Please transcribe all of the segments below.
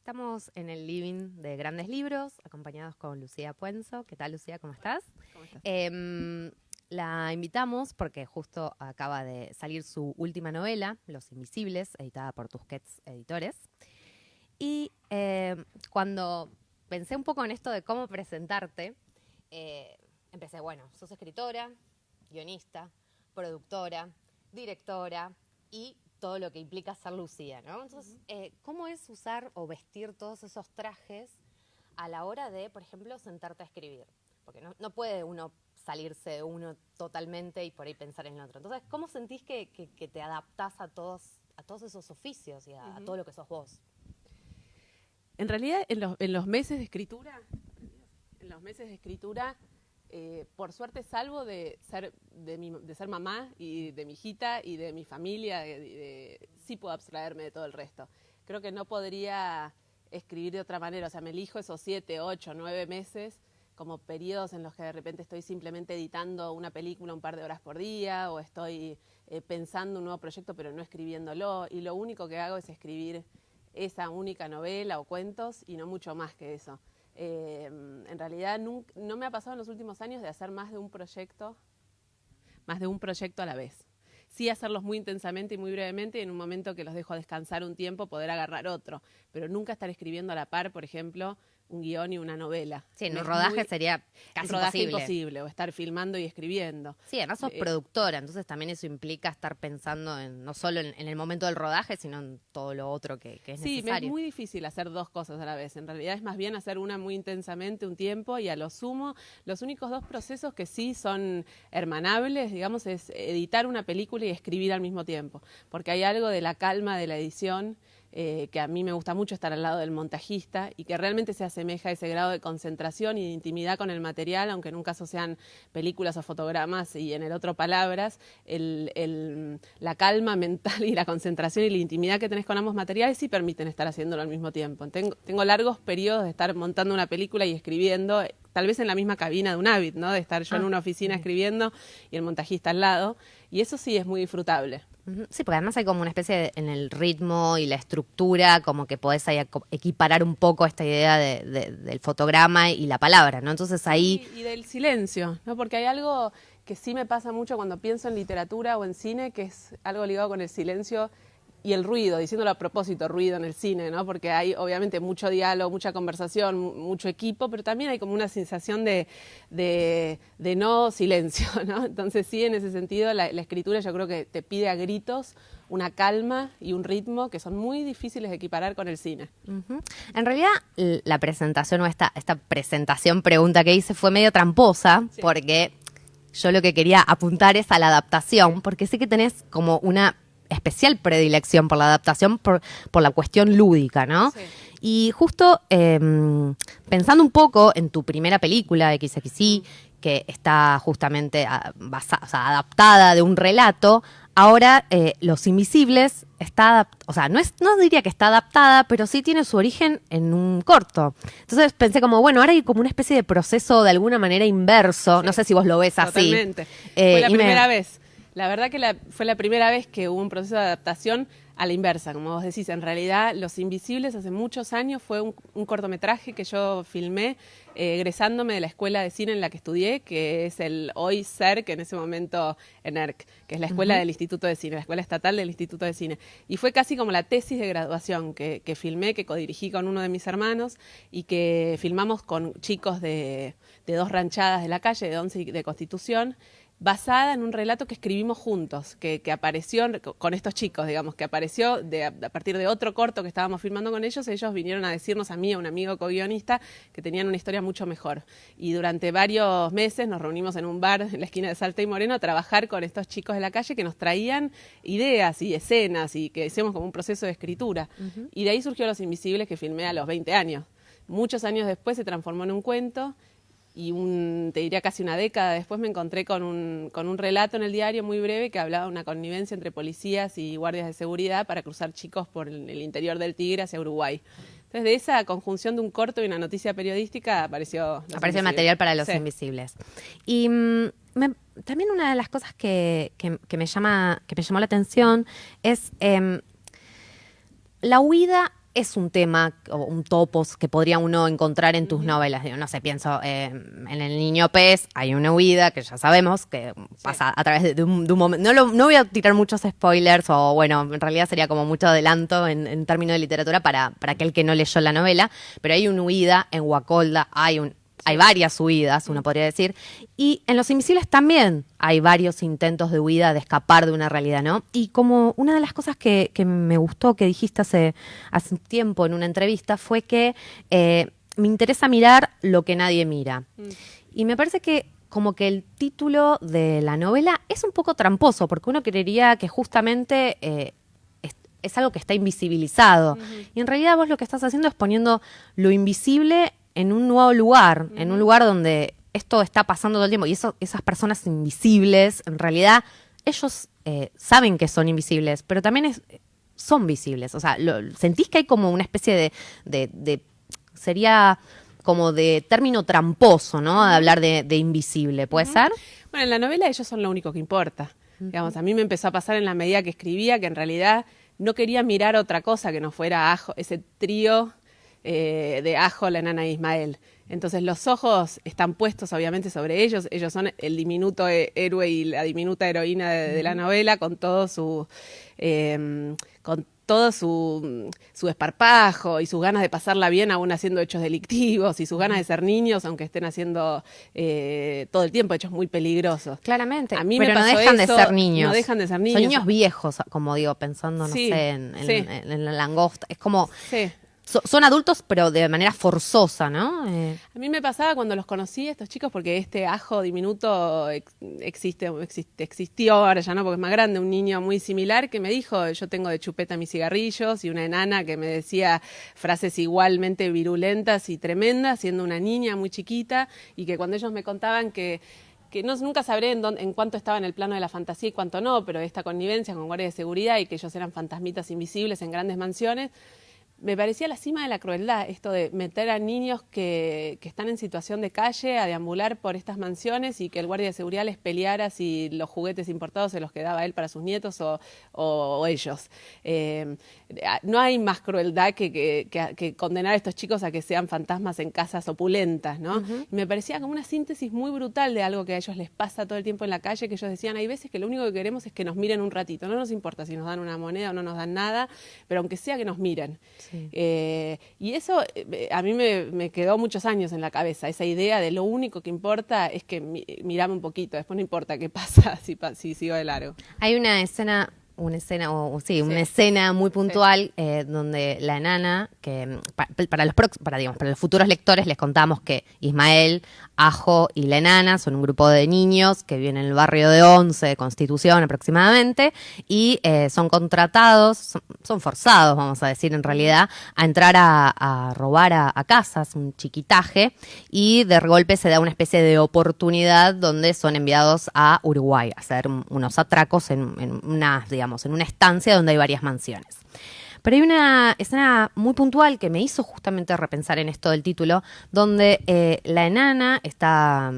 Estamos en el living de Grandes Libros, acompañados con Lucía Puenzo. ¿Qué tal, Lucía? ¿Cómo estás? ¿Cómo estás? La invitamos porque justo acaba de salir su última novela, Los Invisibles, editada por Tusquets Editores. Y cuando pensé un poco en esto de cómo presentarte, empecé, bueno, sos escritora, guionista, productora, directora y todo lo que implica ser Lucía, ¿no? Entonces, ¿cómo es usar o vestir todos esos trajes a la hora de, por ejemplo, sentarte a escribir? Porque no puede uno salirse de uno totalmente y por ahí pensar en el otro. Entonces, ¿cómo sentís que te adaptás a todos esos oficios y a todo lo que sos vos? En realidad, en los meses de escritura, por suerte, salvo de ser mamá y de mi hijita y de mi familia, sí puedo abstraerme de todo el resto. Creo que no podría escribir de otra manera. O sea, me elijo esos 7, 8, 9 meses como periodos en los que de repente estoy simplemente editando una película un par de horas por día o estoy pensando un nuevo proyecto pero no escribiéndolo, y lo único que hago es escribir esa única novela o cuentos y no mucho más que eso. En realidad no me ha pasado en los últimos años de hacer más de un proyecto a la vez. Sí hacerlos muy intensamente y muy brevemente, y en un momento que los dejo descansar un tiempo poder agarrar otro, pero nunca estar escribiendo a la par, por ejemplo, un guión y una novela. Sí, en un rodaje sería casi imposible, o estar filmando y escribiendo. Sí, además sos productora, entonces también eso implica estar pensando no solo en el momento del rodaje, sino en todo lo otro que es necesario. Sí, es muy difícil hacer dos cosas a la vez. En realidad es más bien hacer una muy intensamente un tiempo, y a lo sumo, los únicos dos procesos que sí son hermanables, digamos, es editar una película y escribir al mismo tiempo. Porque hay algo de la calma de la edición que a mí me gusta mucho, estar al lado del montajista, y que realmente se asemeja a ese grado de concentración y de intimidad con el material, aunque en un caso sean películas o fotogramas y en el otro palabras. La calma mental y la concentración y la intimidad que tenés con ambos materiales sí permiten estar haciéndolo al mismo tiempo. Tengo largos periodos de estar montando una película y escribiendo, tal vez en la misma cabina de un Avid, ¿no? De estar yo en una oficina escribiendo y el montajista al lado, y eso sí es muy disfrutable. Sí, porque además hay como una especie en el ritmo y la estructura, como que podés ahí equiparar un poco esta idea del fotograma y la palabra, ¿no? Entonces ahí... Y del silencio, ¿no? Porque hay algo que sí me pasa mucho cuando pienso en literatura o en cine, que es algo ligado con el silencio y el ruido, diciéndolo a propósito, ruido en el cine, ¿no? Porque hay obviamente mucho diálogo, mucha conversación, mucho equipo, pero también hay como una sensación de no silencio, ¿no? Entonces sí, en ese sentido, la escritura yo creo que te pide a gritos una calma y un ritmo que son muy difíciles de equiparar con el cine. En realidad, la presentación o esta presentación pregunta que hice fue medio tramposa, sí, porque yo lo que quería apuntar es a la adaptación, porque sé que tenés como una especial predilección por la adaptación, por la cuestión lúdica, ¿no? Sí. Y justo pensando un poco en tu primera película, XXI, que está justamente adaptada de un relato, ahora Los Invisibles está, no diría que está adaptada, pero sí tiene su origen en un corto. Entonces pensé como, bueno, ahora hay como una especie de proceso de alguna manera inverso, sí, no sé si vos lo ves así. Totalmente. Fue la primera vez. La verdad que fue la primera vez que hubo un proceso de adaptación a la inversa, como vos decís. En realidad, Los Invisibles hace muchos años fue un cortometraje que yo filmé egresándome de la escuela de cine en la que estudié, que es el hoy CERC, en ese momento ENERC, que es la escuela del Instituto de Cine, la escuela estatal del Instituto de Cine. Y fue casi como la tesis de graduación que filmé, que codirigí con uno de mis hermanos, y que filmamos con chicos de 2 ranchadas de la calle, de 11 y de Constitución, basada en un relato que escribimos juntos, que apareció con estos chicos, digamos, que apareció a partir de otro corto que estábamos filmando con ellos. Ellos vinieron a decirnos a mí, a un amigo co-guionista, que tenían una historia mucho mejor. Y durante varios meses nos reunimos en un bar en la esquina de Salta y Moreno a trabajar con estos chicos de la calle que nos traían ideas y escenas, y que hicimos como un proceso de escritura. Y de ahí surgió Los Invisibles, que filmé a los 20 años. Muchos años después se transformó en un cuento, y te diría casi una década después me encontré con un relato en el diario muy breve que hablaba de una connivencia entre policías y guardias de seguridad para cruzar chicos por el interior del Tigre hacia Uruguay. Entonces, de esa conjunción de un corto y una noticia periodística apareció el material para Los Invisibles. Y también una de las cosas que me llamó la atención es la huida es un tema o un topos que podría uno encontrar en tus novelas. Digo, no sé, pienso en El niño pez, hay una huida que ya sabemos que pasa a través de un momento. No voy a tirar muchos spoilers, o bueno, en realidad sería como mucho adelanto en términos de literatura para aquel que no leyó la novela, pero hay una huida en Guacolda, hay varias huidas, uno podría decir, y en Los Invisibles también hay varios intentos de huida, de escapar de una realidad, ¿no? Y como una de las cosas que me gustó que dijiste hace un tiempo en una entrevista fue que me interesa mirar lo que nadie mira. Y me parece que como que el título de la novela es un poco tramposo, porque uno creería que justamente es algo que está invisibilizado. Y en realidad vos lo que estás haciendo es poniendo lo invisible en un nuevo lugar, en un lugar donde esto está pasando todo el tiempo. Y esas personas invisibles, en realidad, ellos saben que son invisibles, pero también son visibles. O sea, sentís que hay como una especie de sería como de término tramposo, ¿no? De hablar de invisible, ¿puede ser? Bueno, en la novela ellos son lo único que importa. Digamos, a mí me empezó a pasar en la medida que escribía que en realidad no quería mirar otra cosa que no fuera Ajo, ese trío de Ajo, la enana y Ismael. Entonces los ojos están puestos obviamente sobre ellos. Ellos son el diminuto héroe y la diminuta heroína de la novela, con todo su esparpajo y sus ganas de pasarla bien aún haciendo hechos delictivos, y sus ganas de ser niños aunque estén haciendo todo el tiempo hechos muy peligrosos. Claramente, a mí pero me pasó no dejan eso, de ser niños. No dejan de ser niños. Son niños viejos, como digo, pensando, no sé, en la langosta. Es como... Sí. Son adultos, pero de manera forzosa, ¿no? A mí me pasaba cuando los conocí, estos chicos, porque este Ajo diminuto existió, ahora ya no, porque es más grande, un niño muy similar que me dijo, yo tengo de chupeta mis cigarrillos, y una enana que me decía frases igualmente virulentas y tremendas, siendo una niña muy chiquita, y que cuando ellos me contaban que nunca sabré en cuánto estaba en el plano de la fantasía y cuánto no, pero esta connivencia con guardias de seguridad y que ellos eran fantasmitas invisibles en grandes mansiones, me parecía la cima de la crueldad, esto de meter a niños que están en situación de calle a deambular por estas mansiones y que el guardia de seguridad les peleara si los juguetes importados se los quedaba él para sus nietos o ellos. No hay más crueldad que condenar a estos chicos a que sean fantasmas en casas opulentas, ¿no? Y me parecía como una síntesis muy brutal de algo que a ellos les pasa todo el tiempo en la calle, que ellos decían, hay veces que lo único que queremos es que nos miren un ratito, no nos importa si nos dan una moneda o no nos dan nada, pero aunque sea que nos miren. Sí. Y eso a mí me quedó muchos años en la cabeza, esa idea de lo único que importa es que mirame un poquito, después no importa qué pasa si sigo de largo. Hay una escena una escena muy puntual donde la enana, que para los futuros lectores les contamos que Ismael, Ajo y la enana son un grupo de niños que viven en el barrio de Once, de Constitución aproximadamente, y son contratados, son forzados, vamos a decir en realidad, a entrar a robar a casas, un chiquitaje, y de golpe se da una especie de oportunidad donde son enviados a Uruguay a hacer unos atracos en una estancia donde hay varias mansiones. Pero hay una escena muy puntual que me hizo justamente repensar en esto del título, donde la enana está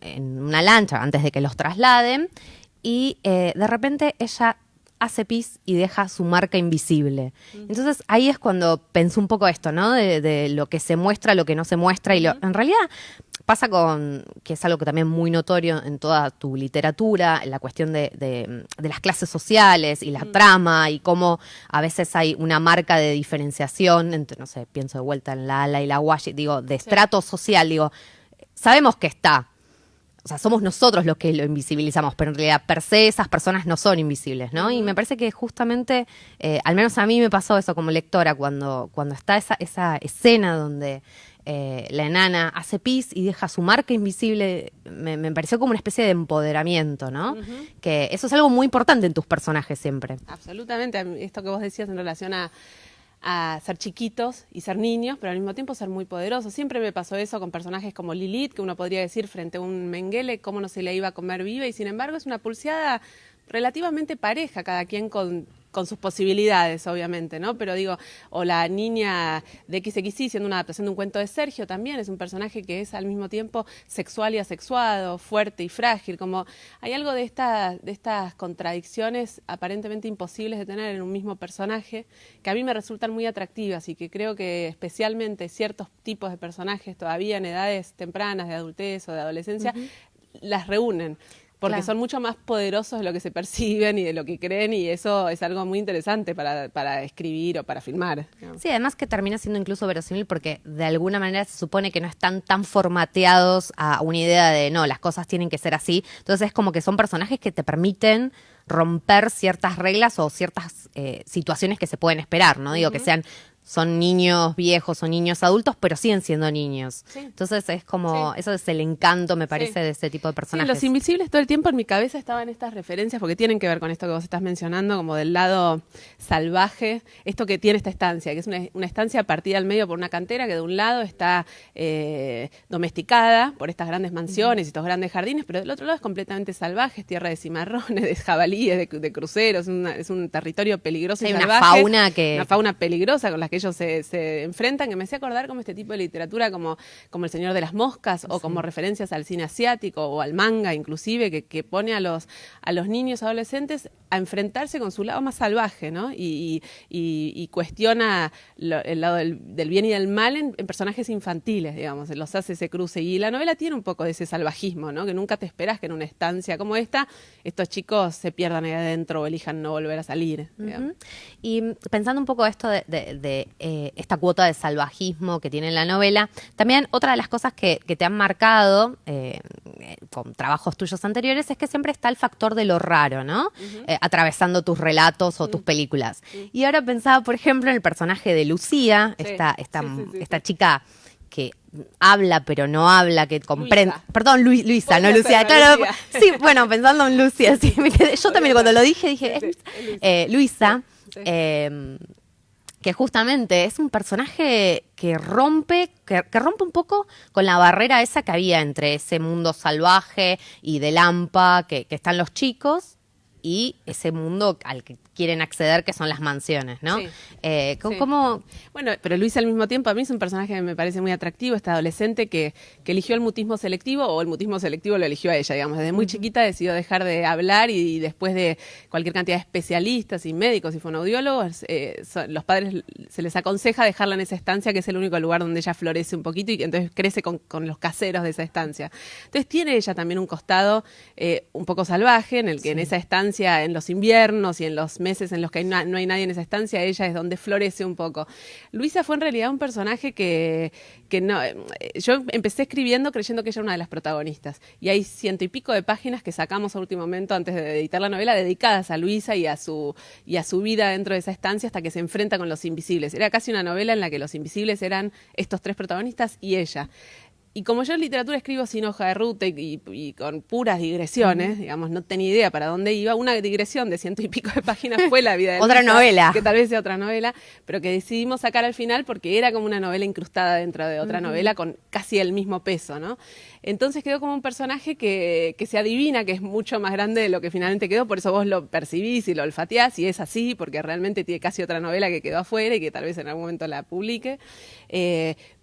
en una lancha antes de que los trasladen y de repente ella hace pis y deja su marca invisible. Entonces ahí es cuando pensé un poco esto, ¿no? De lo que se muestra, lo que no se muestra, y en realidad pasa que es algo que también muy notorio en toda tu literatura, en la cuestión de las clases sociales y la trama, y cómo a veces hay una marca de diferenciación entre, no sé, pienso de vuelta en la Ala y la Guayi, digo, de estrato social, digo, sabemos que está. O sea, somos nosotros los que lo invisibilizamos, pero en realidad per se esas personas no son invisibles, ¿no? Y me parece que justamente, al menos a mí me pasó eso como lectora, cuando está esa escena donde la enana hace pis y deja su marca invisible, me pareció como una especie de empoderamiento, ¿no? Que eso es algo muy importante en tus personajes siempre. Absolutamente, esto que vos decías en relación a ser chiquitos y ser niños, pero al mismo tiempo ser muy poderosos. Siempre me pasó eso con personajes como Lilith, que uno podría decir frente a un Mengele cómo no se le iba a comer viva, y sin embargo es una pulseada relativamente pareja, cada quien con con sus posibilidades, obviamente, ¿no? Pero digo, o la niña de XXI, siendo una adaptación de un cuento de Sergio, también es un personaje que es al mismo tiempo sexual y asexuado, fuerte y frágil, como hay algo de estas contradicciones aparentemente imposibles de tener en un mismo personaje, que a mí me resultan muy atractivas y que creo que especialmente ciertos tipos de personajes todavía en edades tempranas, de adultez o de adolescencia, las reúnen. Porque son mucho más poderosos de lo que se perciben y de lo que creen, y eso es algo muy interesante para escribir o para filmar, digamos. Sí, además que termina siendo incluso verosímil porque de alguna manera se supone que no están tan formateados a una idea de no, las cosas tienen que ser así. Entonces es como que son personajes que te permiten romper ciertas reglas o ciertas situaciones que se pueden esperar, ¿no? Digo, que son niños viejos o niños adultos, pero siguen siendo niños. Sí. Entonces es como, eso es el encanto, me parece, de ese tipo de personajes. Sí, Los Invisibles todo el tiempo en mi cabeza estaban estas referencias, porque tienen que ver con esto que vos estás mencionando, como del lado salvaje, esto que tiene esta estancia, que es una estancia partida al medio por una cantera, que de un lado está domesticada por estas grandes mansiones y estos grandes jardines, pero del otro lado es completamente salvaje, es tierra de cimarrones, de jabalíes, de cruceros, es un territorio peligroso y salvaje. Una fauna peligrosa con la que ellos se enfrentan, que me hacía acordar como este tipo de literatura como El Señor de las Moscas, o como referencias al cine asiático o al manga inclusive, que pone a los niños adolescentes a enfrentarse con su lado más salvaje, ¿no? Y cuestiona el lado del bien y del mal en personajes infantiles, digamos, los hace ese cruce. Y la novela tiene un poco de ese salvajismo, ¿no? Que nunca te esperas que en una estancia como esta estos chicos se pierdan ahí adentro o elijan no volver a salir. Y pensando un poco esto de esta cuota de salvajismo que tiene la novela, también otra de las cosas que te han marcado con trabajos tuyos anteriores es que siempre está el factor de lo raro, ¿no? Atravesando tus relatos o tus películas. Y ahora pensaba, por ejemplo, en el personaje de Lucía, esta chica que habla pero no habla, que comprende. Perdón, Luisa, no Lucía. Claro, Lucía. Sí, bueno, pensando en Lucía, sí, me quedé. Yo también cuando lo dije, Luisa. Que justamente es un personaje que rompe un poco con la barrera esa que había entre ese mundo salvaje y de Lampa que están los chicos y ese mundo al que quieren acceder, que son las mansiones, ¿no? Sí. ¿Cómo? Bueno, pero Luisa al mismo tiempo a mí es un personaje que me parece muy atractivo, esta adolescente que eligió el mutismo selectivo, o el mutismo selectivo lo eligió a ella, digamos. Desde muy chiquita decidió dejar de hablar y después de cualquier cantidad de especialistas y médicos y fonoaudiólogos, los padres se les aconseja dejarla en esa estancia, que es el único lugar donde ella florece un poquito, y entonces crece con los caseros de esa estancia. Entonces tiene ella también un costado un poco salvaje, en el que en esa estancia, en los inviernos y en los meses en los que no hay nadie en esa estancia, ella es donde florece un poco. Luisa fue en realidad un personaje que no... Yo empecé escribiendo creyendo que ella era una de las protagonistas, y hay 100 y pico de páginas que sacamos a último momento antes de editar la novela dedicadas a Luisa y a su vida dentro de esa estancia hasta que se enfrenta con los invisibles. Era casi una novela en la que los invisibles eran estos tres protagonistas y ella. Y como yo en literatura escribo sin hoja de ruta y con puras digresiones, digamos, no tenía idea para dónde iba, una digresión de 100 y pico de páginas fue la vida de otra Luisa, novela. que tal vez sea otra novela, pero que decidimos sacar al final porque era como una novela incrustada dentro de otra novela con casi el mismo peso, ¿no? Entonces quedó como un personaje que se adivina que es mucho más grande de lo que finalmente quedó, por eso vos lo percibís y lo olfateás, y es así, porque realmente tiene casi otra novela que quedó afuera y que tal vez en algún momento la publique.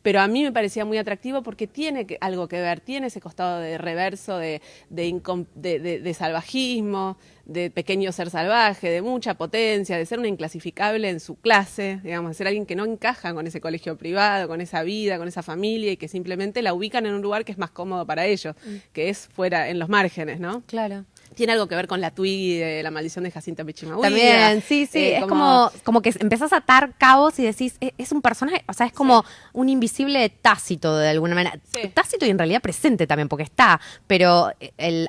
Pero a mí me parecía muy atractivo porque tiene algo que ver, tiene ese costado de reverso, de salvajismo, de pequeño ser salvaje, de mucha potencia, de ser una inclasificable en su clase, digamos, de ser alguien que no encaja con ese colegio privado, con esa vida, con esa familia, y que simplemente la ubican en un lugar que es más cómodo para ellos, que es fuera, en los márgenes, ¿no? Claro. Tiene algo que ver con la Twiggy de La Maldición de Jacinta Pichimahuida. También, sí, es como que empezás a atar cabos y decís, es un personaje, o sea, es como un invisible tácito de alguna manera. Sí. Tácito y en realidad presente también, porque está, pero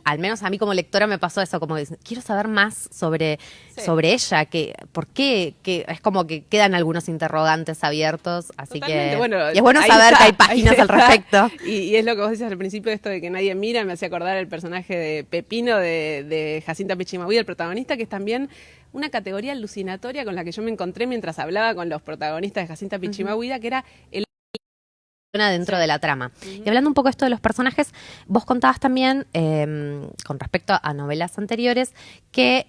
al menos a mí como lectora me pasó eso, como quiero saber más sobre ella, por qué, que es como que quedan algunos interrogantes abiertos, así totalmente. Que bueno, y es bueno saber que hay páginas al respecto. Y es lo que vos decías al principio de esto de que nadie mira, me hacía acordar el personaje de Pepino de Jacinta Pichimahuida, el protagonista, que es también una categoría alucinatoria con la que yo me encontré mientras hablaba con los protagonistas de Jacinta Pichimahuida, que era el dentro de la trama. Y hablando un poco esto de los personajes, vos contabas también, con respecto a novelas anteriores, que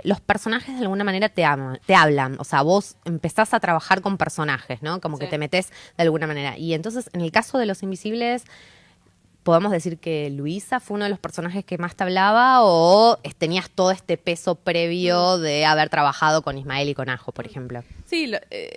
los personajes de alguna manera te hablan. O sea, vos empezás a trabajar con personajes, ¿no? Como que te metés de alguna manera. Y entonces, en el caso de Los Invisibles, ¿podemos decir que Luisa fue uno de los personajes que más te hablaba o tenías todo este peso previo de haber trabajado con Ismael y con Ajo, por ejemplo? Sí,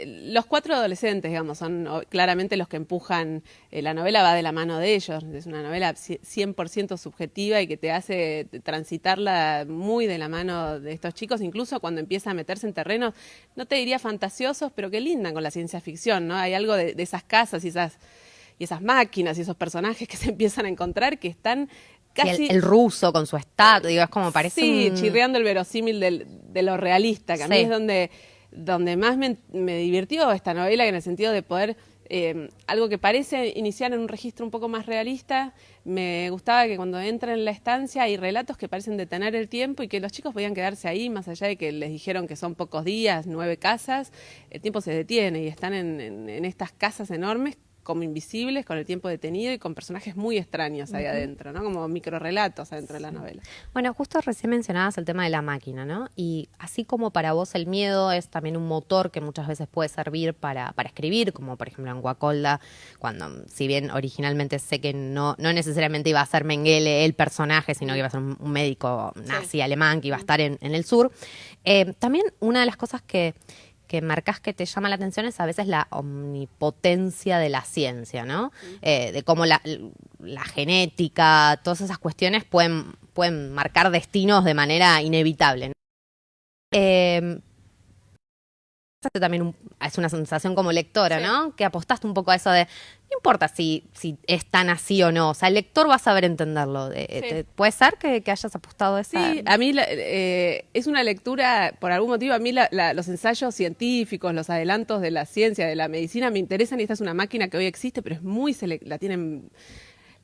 los 4 adolescentes, digamos, son claramente los que empujan, la novela va de la mano de ellos, es una novela 100% subjetiva y que te hace transitarla muy de la mano de estos chicos, incluso cuando empieza a meterse en terrenos, no te diría fantasiosos, pero que lindan con la ciencia ficción, ¿no? Hay algo de esas casas y esas máquinas y esos personajes que se empiezan a encontrar que están casi... El ruso con su estatua, digo, es como parece Sí, chirriando el verosímil de lo realista, que a mí es donde más me divirtió esta novela, en el sentido de poder... algo que parece iniciar en un registro un poco más realista, me gustaba que cuando entran en la estancia hay relatos que parecen detener el tiempo y que los chicos podían quedarse ahí, más allá de que les dijeron que son pocos días, 9 casas, el tiempo se detiene y están en estas casas enormes como invisibles, con el tiempo detenido y con personajes muy extraños ahí adentro, ¿no? Como microrelatos adentro de la novela. Bueno, justo recién mencionabas el tema de la máquina, ¿no? Y así como para vos el miedo es también un motor que muchas veces puede servir para escribir, como por ejemplo en Guacolda, cuando, si bien originalmente sé que no necesariamente iba a ser Mengele el personaje, sino que iba a ser un médico nazi alemán que iba a estar en el sur, también una de las cosas que marcas que te llama la atención es a veces la omnipotencia de la ciencia, ¿no? De cómo la genética, todas esas cuestiones pueden marcar destinos de manera inevitable, ¿no? También es una sensación como lectora, ¿no? Que apostaste un poco a eso de, no importa si es tan así o no, o sea, el lector va a saber entenderlo. ¿Puede ser que hayas apostado a esa? Sí, a mí es una lectura, por algún motivo, a mí los ensayos científicos, los adelantos de la ciencia, de la medicina, me interesan y esta es una máquina que hoy existe, pero es muy la tienen...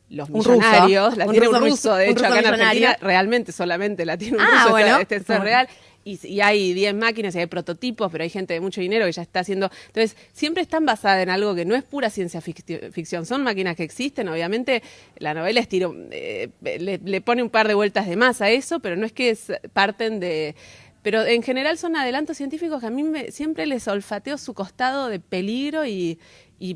Los millonarios, la tiene un ruso, de hecho acá en Argentina realmente solamente la tiene un ruso, bueno, esto es real. Y hay 10 máquinas y hay prototipos, pero hay gente de mucho dinero que ya está haciendo... Entonces, siempre están basadas en algo que no es pura ciencia ficción. Son máquinas que existen, obviamente la novela le pone un par de vueltas de más a eso, pero no es que parten de... Pero en general son adelantos científicos que a mí siempre les olfateo su costado de peligro y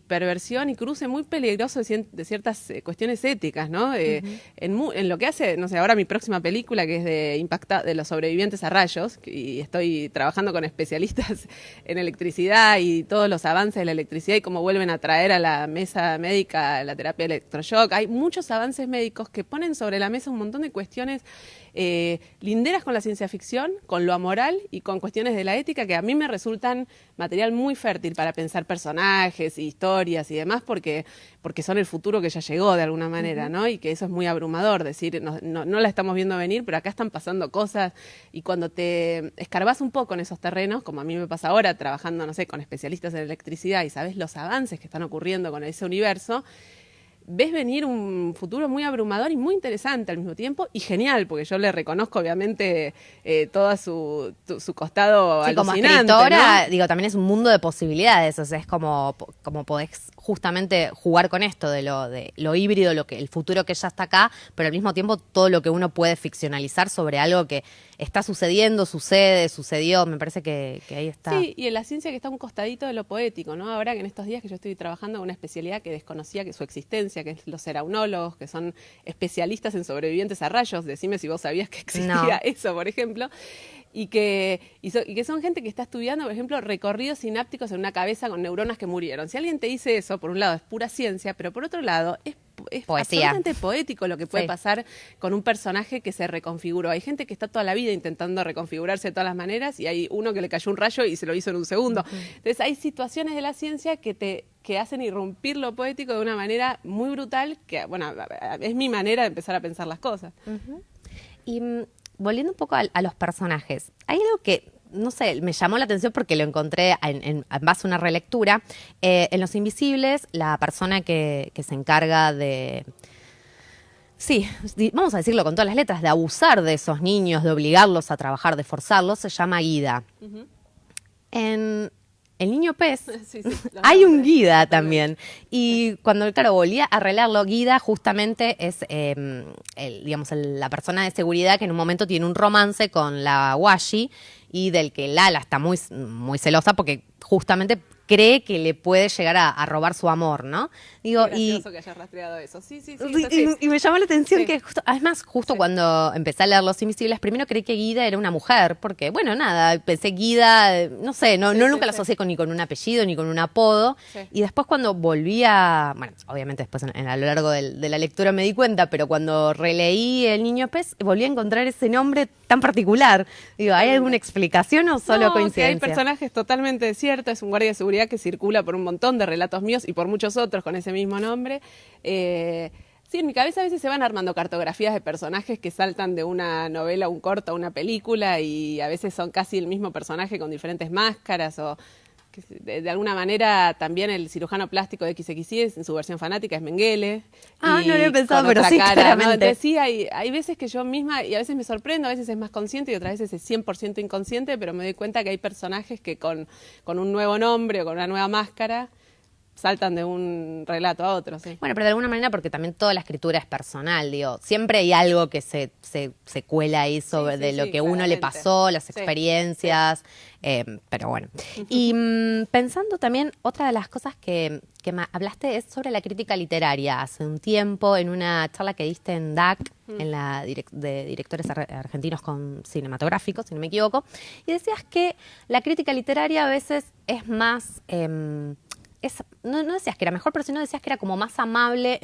perversión y cruce muy peligroso de ciertas cuestiones éticas, ¿no? En lo que hace, no sé, ahora mi próxima película, que es de los sobrevivientes a rayos, y estoy trabajando con especialistas en electricidad y todos los avances de la electricidad y cómo vuelven a traer a la mesa médica la terapia electroshock. Hay muchos avances médicos que ponen sobre la mesa un montón de cuestiones linderas con la ciencia ficción, con lo amoral y con cuestiones de la ética que a mí me resultan material muy fértil para pensar personajes, historias y demás, porque son el futuro que ya llegó de alguna manera, ¿no? Y que eso es muy abrumador, decir, no la estamos viendo venir, pero acá están pasando cosas y cuando te escarbas un poco en esos terrenos, como a mí me pasa ahora trabajando, no sé, con especialistas en electricidad y sabes los avances que están ocurriendo con ese universo, ves venir un futuro muy abrumador y muy interesante al mismo tiempo y genial, porque yo le reconozco obviamente todo su costado alucinante. Como escritora, ¿no? digo, también es un mundo de posibilidades, o sea, es como podés justamente jugar con esto de lo híbrido, el futuro que ya está acá, pero al mismo tiempo todo lo que uno puede ficcionalizar sobre algo que está sucediendo, sucedió, me parece que ahí está. Sí, y en la ciencia que está un costadito de lo poético, ¿no? Ahora que en estos días que yo estoy trabajando en una especialidad que desconocía que su existencia, que es los ceraunólogos, que son especialistas en sobrevivientes a rayos, decime si vos sabías que existía eso, por ejemplo, y que son gente que está estudiando, por ejemplo, recorridos sinápticos en una cabeza con neuronas que murieron. Si alguien te dice eso, por un lado es pura ciencia, pero por otro lado es absolutamente poético lo que puede pasar con un personaje que se reconfiguró. Hay gente que está toda la vida intentando reconfigurarse de todas las maneras y hay uno que le cayó un rayo y se lo hizo en un segundo. Entonces hay situaciones de la ciencia que hacen irrumpir lo poético de una manera muy brutal, que bueno, es mi manera de empezar a pensar las cosas. Y volviendo un poco a los personajes, hay algo que, no sé, me llamó la atención porque lo encontré en base a una relectura. En Los Invisibles, la persona que se encarga de... Sí, vamos a decirlo con todas las letras, de abusar de esos niños, de obligarlos a trabajar, de forzarlos, se llama Guida. En El Niño Pez, Sí, hay un Guida también. Y cuando, claro, volví a arreglarlo, Guida justamente es, digamos, la persona de seguridad que en un momento tiene un romance con la Washi y del que Lala está muy, muy celosa porque justamente cree que le puede llegar a robar su amor, ¿no? Digo, qué gracioso que haya rastreado eso. Sí. Y me llamó la atención Sí. que justo cuando empecé a leer Los Invisibles, primero creí que Guida era una mujer, porque, bueno, nada, pensé Guida, no sé, nunca la asocié ni con un apellido ni con un apodo. Sí. Y después cuando volví bueno, obviamente después a lo largo de la lectura me di cuenta, pero cuando releí El Niño Pez, volví a encontrar ese nombre tan particular. Digo, ¿hay alguna explicación o solo No, coincidencia? que hay personajes totalmente ciertos. Es un guardia de seguridad que circula por un montón de relatos míos y por muchos otros con ese mismo nombre. Sí, en mi cabeza a veces se van armando cartografías de personajes que saltan de una novela a un corto a una película y a veces son casi el mismo personaje con diferentes máscaras o que de alguna manera también el cirujano plástico de XXI en su versión fanática es Mengele. Ah, no lo he pensado, con pero otra sí, cara, ¿no? claramente. Entonces sí, hay veces que yo misma, y a veces me sorprendo, a veces es más consciente y otras veces es 100% inconsciente, pero me doy cuenta que hay personajes que con un nuevo nombre o con una nueva máscara saltan de un relato a otro, sí. Bueno, pero de alguna manera porque también toda la escritura es personal, digo, siempre hay algo que se cuela ahí sobre Sí, de lo que uno le claramente. pasó, las Sí, experiencias, pero bueno. Y pensando también, otra de las cosas que hablaste es sobre la crítica literaria hace un tiempo en una charla que diste en DAC, en la de directores argentinos con cinematográficos, si no me equivoco, y decías que la crítica literaria a veces es más... no decías que era mejor, pero sino decías que era como más amable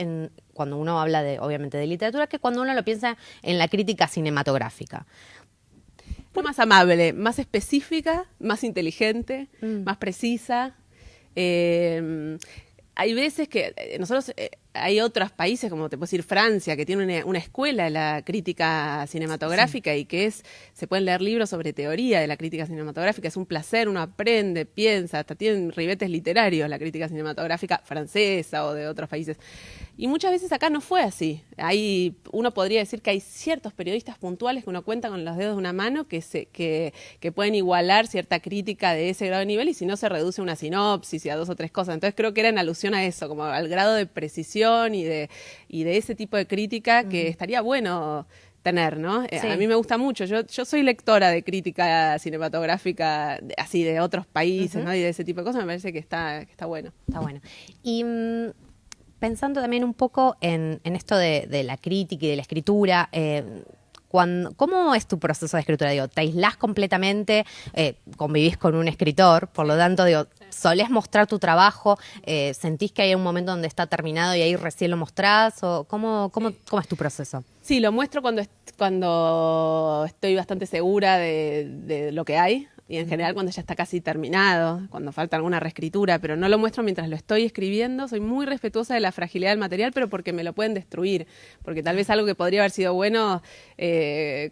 cuando uno habla obviamente de literatura que cuando uno lo piensa en la crítica cinematográfica. Fue más amable, más específica, más inteligente, más precisa. Hay veces que nosotros, hay otros países, como te puedo decir Francia, que tiene una escuela de la crítica cinematográfica y que se pueden leer libros sobre teoría de la crítica cinematográfica. Es un placer, uno aprende, piensa, hasta tienen ribetes literarios la crítica cinematográfica francesa o de otros países. Y muchas veces acá no fue así. Uno podría decir que hay ciertos periodistas puntuales que uno cuenta con los dedos de una mano que pueden igualar cierta crítica de ese grado de nivel y si no se reduce a una sinopsis y a 2 o 3 cosas. Entonces creo que era en alusión a eso, como al grado de precisión y de ese tipo de crítica que estaría bueno tener, ¿no? Sí. A mí me gusta mucho. Yo soy lectora de crítica cinematográfica así de otros países, ¿no? Y de ese tipo de cosas me parece que está bueno. Está bueno. Y pensando también un poco en esto de la crítica y de la escritura, ¿cómo es tu proceso de escritura? Digo, ¿te aislás completamente? ¿Convivís con un escritor? Por lo tanto, digo, ¿solés mostrar tu trabajo? ¿Sentís que hay un momento donde está terminado y ahí recién lo mostrás? ¿O cómo es tu proceso? Sí, lo muestro cuando estoy bastante segura de lo que hay y en general cuando ya está casi terminado, cuando falta alguna reescritura, pero no lo muestro mientras lo estoy escribiendo. Soy muy respetuosa de la fragilidad del material, pero porque me lo pueden destruir, porque tal vez algo que podría haber sido bueno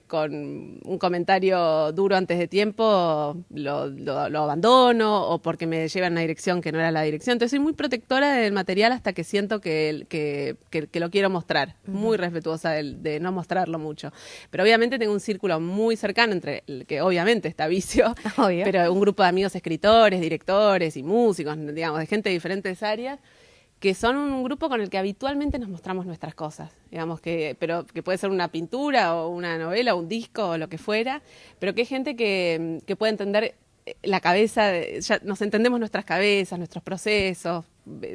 con un comentario duro antes de tiempo lo abandono o porque me lleva en una dirección que no era la dirección. Entonces soy muy protectora del material hasta que siento que lo quiero mostrar, muy respetuosa de no mostrarlo mucho. Pero obviamente tengo un círculo muy cercano entre el que obviamente está Vicio, Obvio. pero un grupo de amigos escritores, directores y músicos, digamos, de gente de diferentes áreas, que son un grupo con el que habitualmente nos mostramos nuestras cosas, digamos, pero que puede ser una pintura o una novela o un disco o lo que fuera, pero que hay gente que puede entender la cabeza, ya nos entendemos nuestras cabezas, nuestros procesos,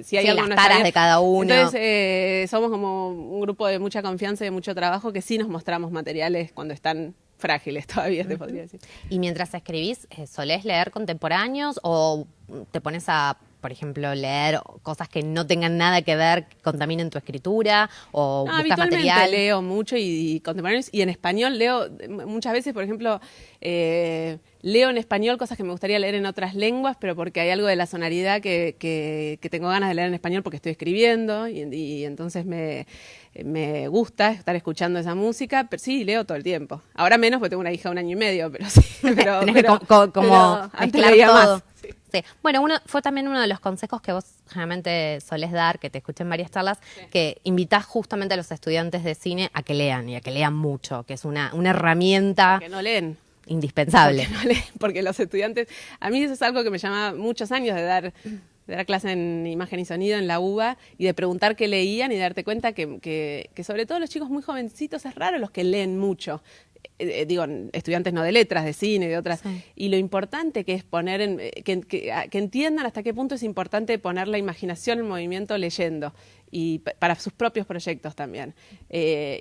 si hay algo las no está taras bien. de cada uno. Entonces somos como un grupo de mucha confianza y de mucho trabajo que sí nos mostramos materiales cuando están frágiles todavía, te podría decir. Y mientras escribís, ¿solés leer contemporáneos o te pones a, por ejemplo, leer cosas que no tengan nada que ver, que contaminen tu escritura o buscas habitualmente material? leo mucho y contemporáneos y en español leo muchas veces, por ejemplo, leo en español cosas que me gustaría leer en otras lenguas, pero porque hay algo de la sonoridad que tengo ganas de leer en español porque estoy escribiendo y entonces me gusta estar escuchando esa música, pero sí, leo todo el tiempo. Ahora menos porque tengo una hija de 1 año y medio, pero sí. Pero antes mezclar leía todo. más. Sí. Sí. Bueno, fue también uno de los consejos que vos generalmente solés dar, que te escuché en varias charlas, que invitás justamente a los estudiantes de cine a que lean y a que lean mucho, que es una herramienta. Que no leen. indispensable. Porque los estudiantes, a mí eso es algo que me llama muchos años de dar clase en imagen y sonido en la UBA y de preguntar qué leían y de darte cuenta que sobre todo los chicos muy jovencitos es raro los que leen mucho. Digo, estudiantes no de letras, de cine, de otras. Sí. Y lo importante que es poner, que entiendan hasta qué punto es importante poner la imaginación en movimiento leyendo. Y para sus propios proyectos también.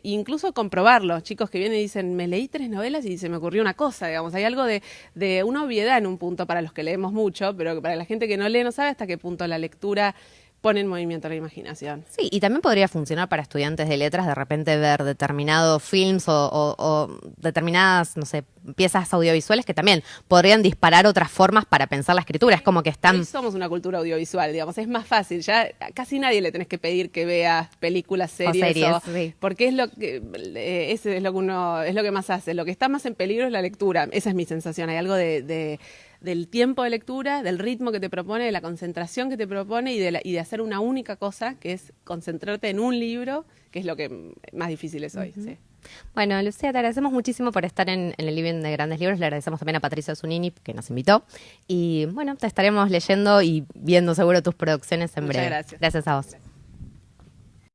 Incluso comprobarlo, chicos que vienen y dicen, me leí 3 novelas y se me ocurrió una cosa, digamos, hay algo de una obviedad en un punto para los que leemos mucho, pero para la gente que no lee no sabe hasta qué punto la lectura pone en movimiento la imaginación. Sí, y también podría funcionar para estudiantes de letras de repente ver determinados films o determinadas, no sé, piezas audiovisuales que también podrían disparar otras formas para pensar la escritura. Es como que están... Hoy somos una cultura audiovisual, digamos, es más fácil. Ya casi nadie le tenés que pedir que vea películas, series sí. Porque es lo que ese es lo que uno es lo que más hace. Lo que está más en peligro es la lectura. Esa es mi sensación. Hay algo del tiempo de lectura, del ritmo que te propone, de la concentración que te propone y de hacer una única cosa, que es concentrarte en un libro, que es lo que más difícil es hoy. Sí. Bueno, Lucía, te agradecemos muchísimo por estar en el Living de Grandes Libros. Le agradecemos también a Patricia Zunini, que nos invitó. Y bueno, te estaremos leyendo y viendo seguro tus producciones en breve. Muchas gracias. Gracias a vos.